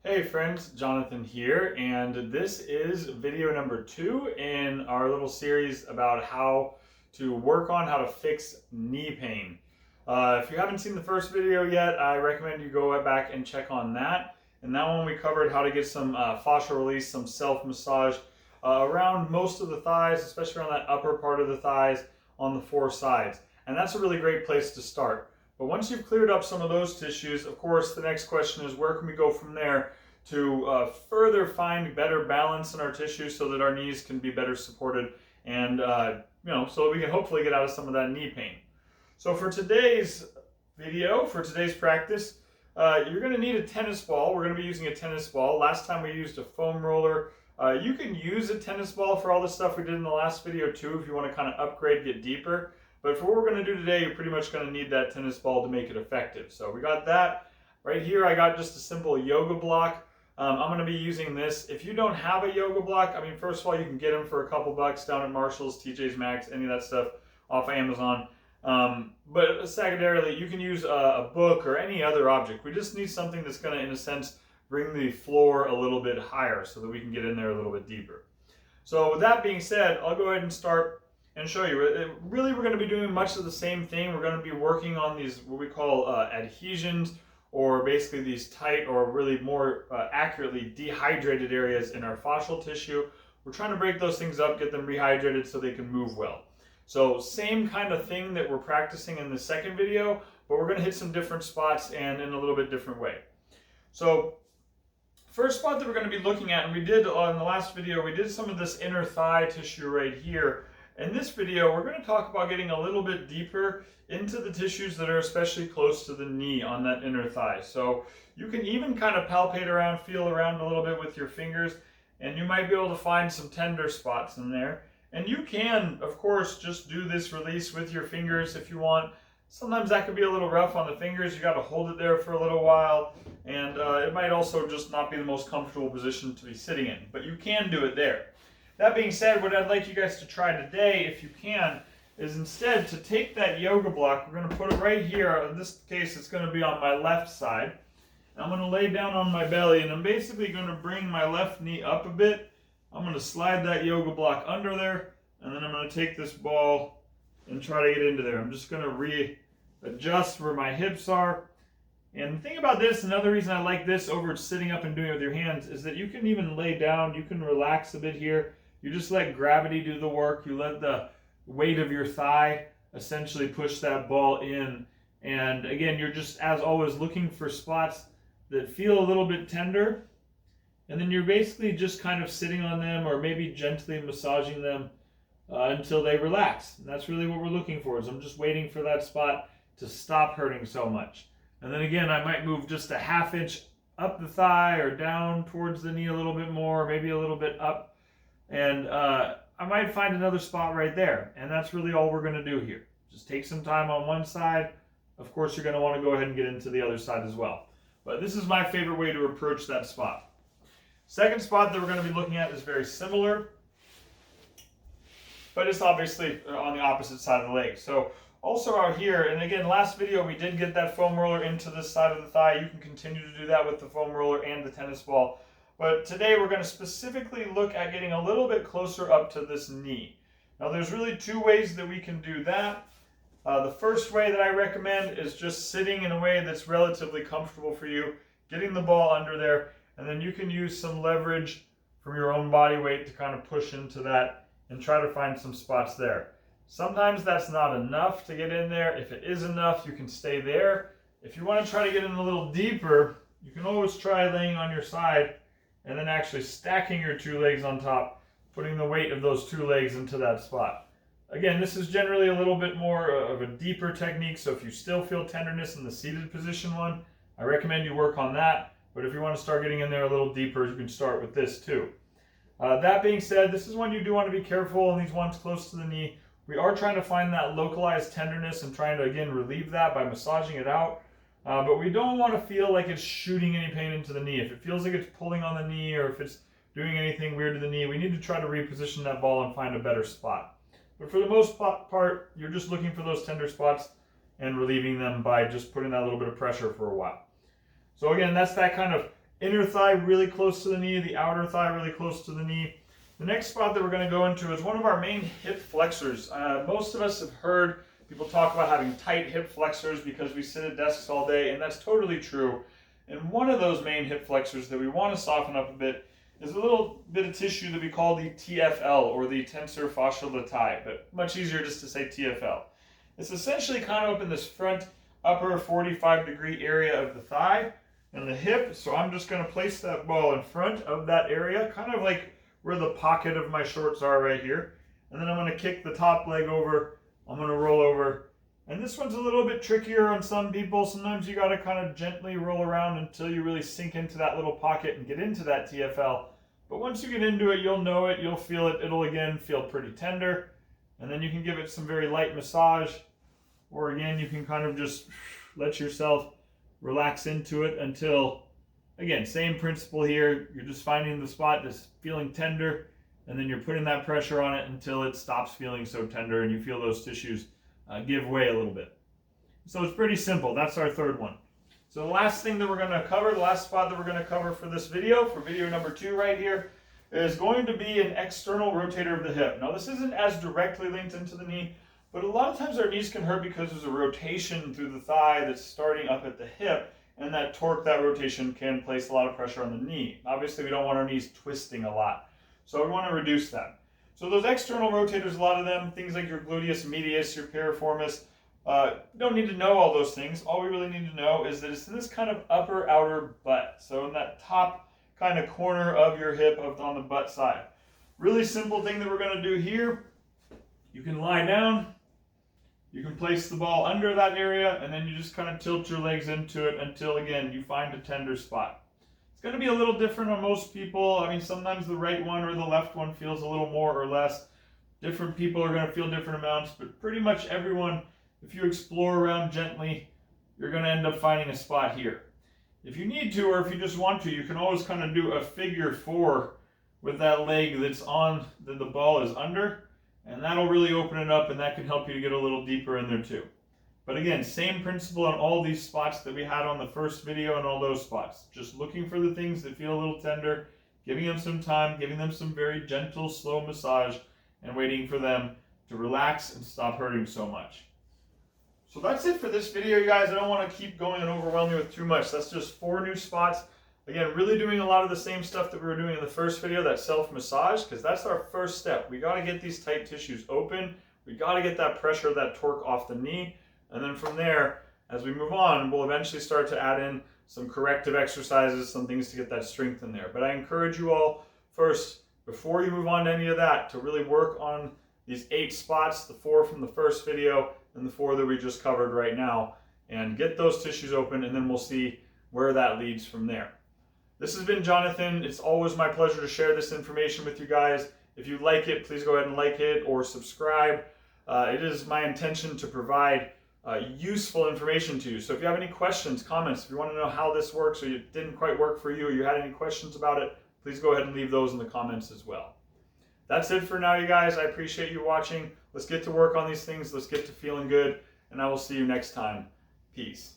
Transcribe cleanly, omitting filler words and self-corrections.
Hey friends, Jonathan here, and this is video number 2 in our little series about how to work on how to fix knee pain. If you haven't seen the first video yet, I recommend you go back and check on that. And that one we covered how to get some fascial release, some self-massage around most of the thighs, especially around that upper part of the thighs on the 4 sides. And that's a really great place to start. But once you've cleared up some of those tissues, of course, the next question is where can we go from there to further find better balance in our tissues so that our knees can be better supported and so that we can hopefully get out of some of that knee pain. So for today's video, for today's practice, you're going to need a tennis ball. We're going to be using a tennis ball. Last time we used a foam roller. You can use a tennis ball for all the stuff we did in the last video too if you want to kind of upgrade, get deeper. But for what we're going to do today, you're pretty much going to need that tennis ball to make it effective. So we got that. Right here, I got just a simple yoga block. I'm going to be using this. If you don't have a yoga block, I mean, first of all, you can get them for a couple bucks down at Marshall's, TJ's Maxx, any of that stuff off Amazon. But secondarily, you can use a book or any other object. We just need something that's going to, in a sense, bring the floor a little bit higher so that we can get in there a little bit deeper. So with that being said, I'll go ahead and start and show you. Really, we're going to be doing much of the same thing. We're going to be working on these, what we call adhesions, or basically these tight or really more accurately dehydrated areas in our fascial tissue. We're trying to break those things up, get them rehydrated so they can move well. So same kind of thing that we're practicing in the second video, but we're going to hit some different spots and in a little bit different way. So first spot that we're going to be looking at, and we did on the last video, we did some of this inner thigh tissue right here. In this video, we're going to talk about getting a little bit deeper into the tissues that are especially close to the knee on that inner thigh. So you can even kind of palpate around, feel around a little bit with your fingers, and you might be able to find some tender spots in there. And you can, of course, just do this release with your fingers if you want. Sometimes that could be a little rough on the fingers. You got to hold it there for a little while, and it might also just not be the most comfortable position to be sitting in, but you can do it there. That being said, what I'd like you guys to try today, if you can, is instead to take that yoga block. We're going to put it right here. In this case, it's going to be on my left side. I'm going to lay down on my belly, and I'm basically going to bring my left knee up a bit. I'm going to slide that yoga block under there, and then I'm going to take this ball and try to get into there. I'm just going to readjust where my hips are. And the thing about this, another reason I like this over sitting up and doing it with your hands, is that you can even lay down, you can relax a bit here. You just let gravity do the work. You let the weight of your thigh essentially push that ball in. And again, you're just, as always, looking for spots that feel a little bit tender. And then you're basically just kind of sitting on them or maybe gently massaging them until they relax. And that's really what we're looking for, is I'm just waiting for that spot to stop hurting so much. And then again, I might move just a ½ inch up the thigh or down towards the knee a little bit more, maybe a little bit up. And I might find another spot right there. And that's really all we're going to do here. Just take some time on one side. Of course, you're going to want to go ahead and get into the other side as well. But this is my favorite way to approach that spot. Second spot that we're going to be looking at is very similar, but it's obviously on the opposite side of the leg. So also out here, and again, last video we did get that foam roller into this side of the thigh. You can continue to do that with the foam roller and the tennis ball. But today we're going to specifically look at getting a little bit closer up to this knee. Now there's really 2 ways that we can do that. The first way that I recommend is just sitting in a way that's relatively comfortable for you, getting the ball under there, and then you can use some leverage from your own body weight to kind of push into that and try to find some spots there. Sometimes that's not enough to get in there. If it is enough, you can stay there. If you want to try to get in a little deeper, you can always try laying on your side and then actually stacking your 2 legs on top, putting the weight of those 2 legs into that spot. Again, this is generally a little bit more of a deeper technique, so if you still feel tenderness in the seated position one, I recommend you work on that. But if you want to start getting in there a little deeper, you can start with this too. That being said, this is one you do want to be careful in these ones close to the knee. We are trying to find that localized tenderness and trying to, again, relieve that by massaging it out. But we don't want to feel like it's shooting any pain into the knee. If it feels like it's pulling on the knee or if it's doing anything weird to the knee, we need to try to reposition that ball and find a better spot. But for the most part, you're just looking for those tender spots and relieving them by just putting that little bit of pressure for a while. So again, that's that kind of inner thigh really close to the knee, the outer thigh really close to the knee. The next spot that we're going to go into is one of our main hip flexors. Most of us have heard people talk about having tight hip flexors because we sit at desks all day, and that's totally true. And one of those main hip flexors that we want to soften up a bit is a little bit of tissue that we call the TFL, or the tensor fasciae latae, but much easier just to say TFL. It's essentially kind of up in this front upper 45-degree area of the thigh and the hip. So I'm just going to place that ball in front of that area, kind of like where the pocket of my shorts are right here. And then I'm going to kick the top leg over. I'm going to roll over. And this one's a little bit trickier on some people. Sometimes you got to kind of gently roll around until you really sink into that little pocket and get into that TFL. But once you get into it, you'll know it, you'll feel it. It'll again feel pretty tender. And then you can give it some very light massage. Or again, you can kind of just let yourself relax into it until, again, same principle here. You're just finding the spot that's feeling tender, and then you're putting that pressure on it until it stops feeling so tender and you feel those tissues give way a little bit. So it's pretty simple. That's our third one. So the last thing that we're going to cover, the last spot that we're going to cover for this video, for video number 2 right here, is going to be an external rotator of the hip. Now this isn't as directly linked into the knee, but a lot of times our knees can hurt because there's a rotation through the thigh that's starting up at the hip, and that torque, that rotation can place a lot of pressure on the knee. Obviously we don't want our knees twisting a lot, so we want to reduce that. So those external rotators, a lot of them, things like your gluteus medius, your piriformis, you don't need to know all those things. All we really need to know is that it's in this kind of upper outer butt. So in that top kind of corner of your hip on the butt side. Really simple thing that we're going to do here. You can lie down. You can place the ball under that area, and then you just kind of tilt your legs into it until, again, you find a tender spot. It's going to be a little different on most people. I mean, sometimes the right one or the left one feels a little more or less. Different people are going to feel different amounts, but pretty much everyone, if you explore around gently, you're going to end up finding a spot here. If you need to, or if you just want to, you can always kind of do a figure 4 with that leg that's on, that the ball is under, and that'll really open it up, and that can help you to get a little deeper in there too. But again, same principle on all these spots that we had on the first video and all those spots. Just looking for the things that feel a little tender, giving them some time, giving them some very gentle, slow massage, and waiting for them to relax and stop hurting so much. So that's it for this video, you guys. I don't want to keep going and overwhelm you with too much. That's just 4 new spots. Again, really doing a lot of the same stuff that we were doing in the first video, that self-massage, because that's our first step. We got to get these tight tissues open. We got to get that pressure, that torque off the knee. And then from there, as we move on, we'll eventually start to add in some corrective exercises, some things to get that strength in there. But I encourage you all first, before you move on to any of that, to really work on these 8 spots, the 4 from the first video and the 4 that we just covered right now, and get those tissues open, and then we'll see where that leads from there. This has been Jonathan. It's always my pleasure to share this information with you guys. If you like it, please go ahead and like it or subscribe. It is my intention to provide useful information to you. So if you have any questions, comments, if you want to know how this works, or it didn't quite work for you, or you had any questions about it, please go ahead and leave those in the comments as well. That's it for now, you guys. I appreciate you watching. Let's get to work on these things. Let's get to feeling good, and I will see you next time. Peace.